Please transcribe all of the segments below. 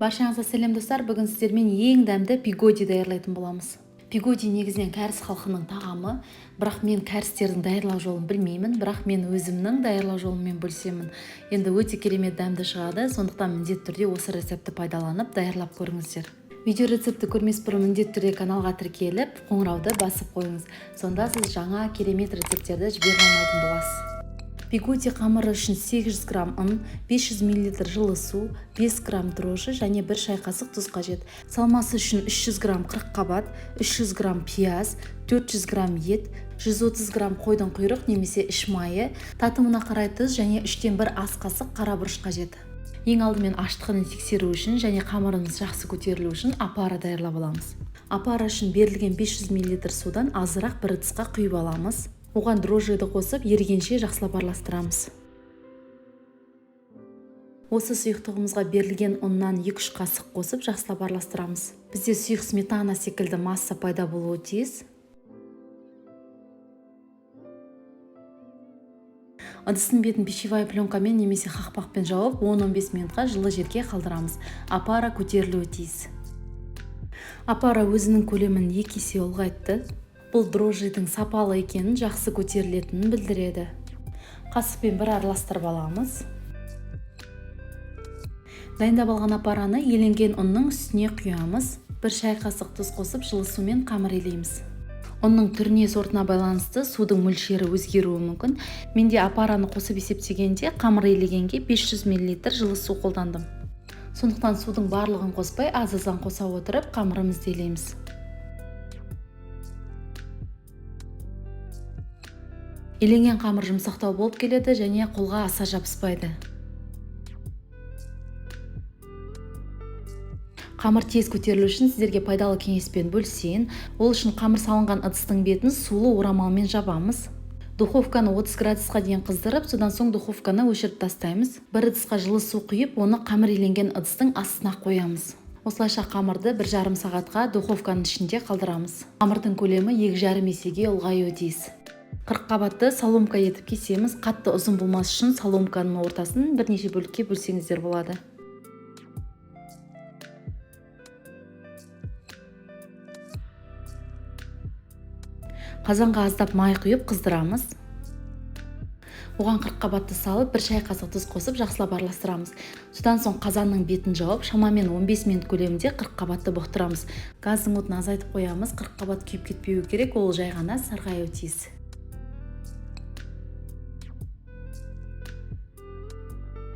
Баршаңызға сәлем достар, бүгін сіздермен ең дәмді пигоди даярлайтын боламыз. Пигоди негізінен кәріс халқының тағамы, бірақ мен кәрістердің даярлау жолын білмеймін, бірақ мен өзімнің даярлау жолыммен бөлісемін. Енді өте керемет дәмді шығады, сондықтан міндетті түрде осы рецепті пайдаланып даярлап көріңіздер. Видео рецепті көрмес бұрын міндетті түрде каналға тіркеліп, қоңырауды басып қойыңыз. Сонда сіз жаңа керемет рецептерді жібермей алмайтын боласыз. Пигоди қамыры үшін 800 грамм ұн, 500 мл жылы су, 5 грамм дрожжи және 1 шай қасық тұз қажет. Салмасы үшін 300 грамм қырыққабат, 300 грамм пияз, 400 грамм ет, 130 грамм қойдың құйрық немесе іш майы, татымына қарай тұз және 3-1 ас қасық қара бұрыш қажет. Ең алдымен аштығын тексеру үшін және қамырымыз жақсы көтерілу үшін апара даярлап аламыз. Апара үшін берілген 500 мл судан азырақ бір ыдысқа құйып аламыз. Оған дрожжиді қосып, ерігенше жақсылап араластырамыз. Осы сұйықтығымызға берілген ұннан 2-3 қасық қосып, жақсылап араластырамыз. Бізде сұйық сметана секілді масса пайда болуы тиіс. Ыдыстың бетін пищевая пленкамен немесе қақпақпен жауып, 10-15 минутқа жылы жерге қалдырамыз. Апара көтерілуі тиіс. Апара өзінің көлемін 2 есе ұлғайтты. Бұл дрожжидің сапалы екенін, жақсы көтерілетінін білдіреді. Қасықпен бір араластырып аламыз. Дайындап алған апараны еленген ұнның үстіне құямыз. 1 шай қасық тұз қосып, жылы сумен қамыр илейміз. Ұнның түріне, сортына байланысты судың мөлшері өзгеруі мүмкін. Менде апараны қосып есептегенде қамыр илегенге 500 мл жылы су қолдандым. Сондықтан судың барлығын қоспай, аз-аздан қоса отырып, қамырымызды илейміз. Иленген қамыр жұмсақтау болып келеді және қолға аса жабыспайды. Қамыр тез көтерілу үшін сіздерге пайдалы кеңеспен бөлісейін. Ол үшін қамыр салынған ыдыстың бетін сулы орамалмен жабамыз. Духовканы 30 градусқа дейін қыздырып, содан соң духовканы өшіріп тастаймыз. Бір ыдысқа жылы су құйып, оны қамыр иленген ыдыстың астына қоямыз. Осылайша қамырды 1,5 сағатқа духовканың ішінде қалдырамыз. Қамырдың көлемі 2,5 есеге ұлғаюы тиіс. Қырыққабатты соломка етіп кесеміз. Қатты ұзын болмас үшін соломканың ортасын бірнеше бөлікке бөлсеңіздер болады. Қазанға аздап май құйып қыздырамыз. Оған қырыққабатты салып, 1 шай қасық тұз қосып, жақсылап араластырамыз. Содан соң қазанның бетін жауып, шамамен 15 минут көлемінде қырыққабатты бұқтырамыз. Газдың отын азайтып қоямыз. Қырыққабат күйіп кетпеуі керек, ол жай ғана сарғаюы тиіс.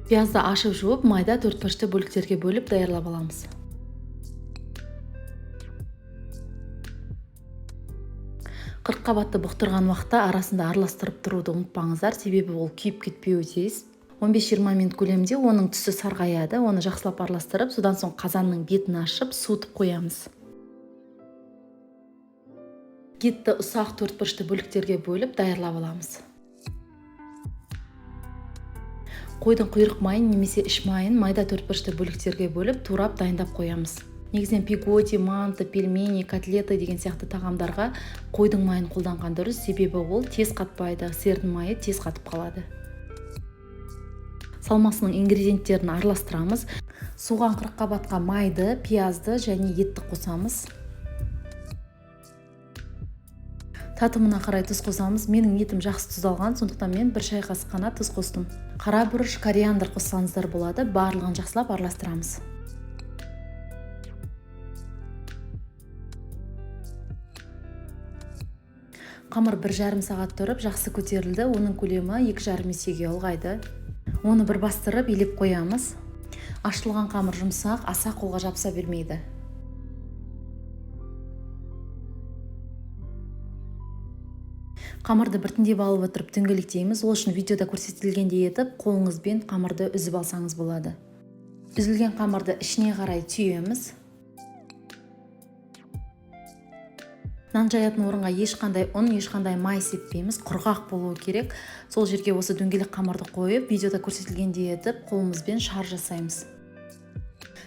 Пиязды ашып жуып, майда 4 бұрышты бөліктерге бөліп даярлап аламыз. Қырыққабатты бұқтырған уақытта арасында араластырып тұруды ұмытпаңыздар, себебі ол күйіп кетпеуі тиіс. 15-20 минут көлемінде оның түсі сарғаяды, оны жақсылап араластырып, содан соң қазанның бетін ашып, суытып қоямыз. Етті ұсақ 4 бұрышты бөліктерге бөліп даярлап аламыз. Қойдың құйрық майын немесе іш майын майда 4 бұрышты бөліктерге бөліп, турап дайындап қоямыз. Негізінен пигоди, манты, пельмени, котлеты деген сияқты тағамдарға қойдың майын қолданған дұрыс, себебі ол тез қатпайды, сиырдың майы тез қатып қалады. Салмасының ингредиенттерін араластырамыз. Соған қырыққабатқа майды, пиязды және етті қосамыз. Татымына қарай тұз қосамыз. Менің етім жақсы тұздалған, сондықтан мен 1 шай қасық қана тұз қостым. Қара бұрыш, кориандр қоссаңыздар болады, барлығын жақсылап араластырамыз. Қамыр 1,5 сағат тұрып, жақсы көтерілді, оның көлемі 2,5 есеге ұлғайды. Оны бір бастырып, илеп қоямыз. Ашытылған қамыр жұмсақ, аса қолға жабыса бермейді. Қамырды біртіндеп алып отырып дөңгелектейміз. Ол үшін видеода көрсетілгендей етіп, қолыңызбен қамырды үзіп алсаңыз болады. Үзілген қамырды ішіне қарай түйеміз. Нан жаятын орынға ешқандай ұн, ешқандай май сеппейміз, құрғақ болуы керек. Сол жерге осы дөңгелек қамырды қойып, видеода көрсетілгендей етіп, қолымызбен шар жасаймыз.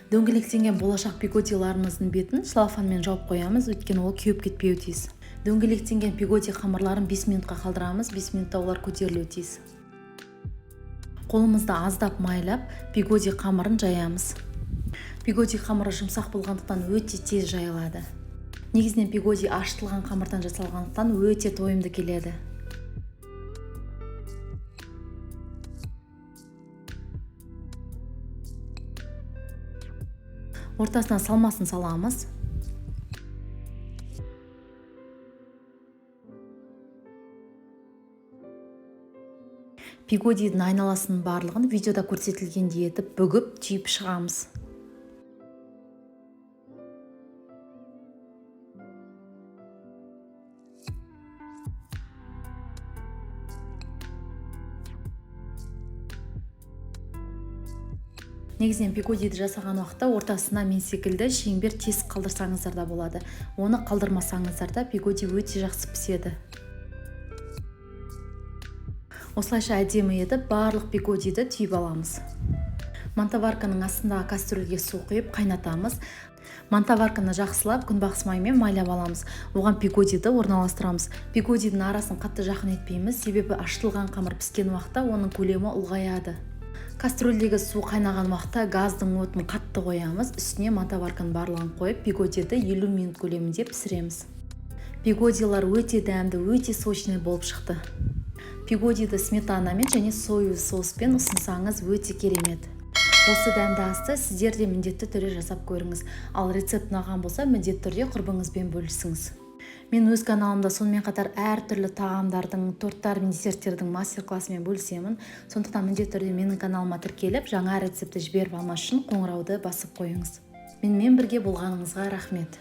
Дөңгелектенген болашақ пигодиларымыздың бетін целлофанмен жауып қоямыз, өйткені ол күйіп кетпеуі тиіс. Дөңгелектенген пигоди қамырларын 5 минутқа қалдырамыз, 5 минутта олар көтерілуі тиіс. Қолымызды аздап майлап, пигоди қамырын жаямыз. Пигоди қамыры жұмсақ болғандықтан өте тез жайылады. Негізінен пигоди ашытылған қамырдан жасалғандықтан өте тойымды келеді. Ортасына салмасын саламыз. Пигодидің айналасының барлығын видеода көрсетілгендей етіп бүгіп түйіп шығамыз. Негізінен пигодиді жасаған уақытта ортасына мен секілді шеңбер тесік қалдырсаңыздар да болады. Оны қалдырмасаңыздар да пигоди өте жақсы піседі. Осылайша әдемі етіп барлық пигодиді түйіп аламыз. Мантоварканың астындағы кастрөлге су құйып қайнатамыз. Мантоварканы жақсылап күнбағыс маймен майлап аламыз. Оған пигодиді орналастырамыз. Пигодидің арасын қатты жақын етпейміз, себебі ашытылған қамыр піскен уақытта оның көлемі ұлғаяды. Кастрөлдегі су қайнаған уақытта газдың отын қатты қоямыз. Үстіне мантоварканың барлығын қойып, пигодиді 50 минут көлемінде пісіреміз. Пигодилар өте дәмді, өте сочный болып шықты. Пигодиді сметанамен және соевый соуспен ұсынсаңыз өте керемет. Осы дәмді асты сіздер де міндетті түрде жасап көріңіз. Ал рецепт ұнаған болса, міндетті түрде құрбыңызбен бөлісіңіз. Мен өз каналымда сонымен қатар әртүрлі тағамдардың, торттар мен десерттердің мастер-классымен бөлісемін. Сондықтан міндетті түрде менің каналыма тіркеліп, жаңа рецепті жіберіп алмас үшін қоңырауды басып қойыңыз. Менімен бірге болғаныңызға рахмет.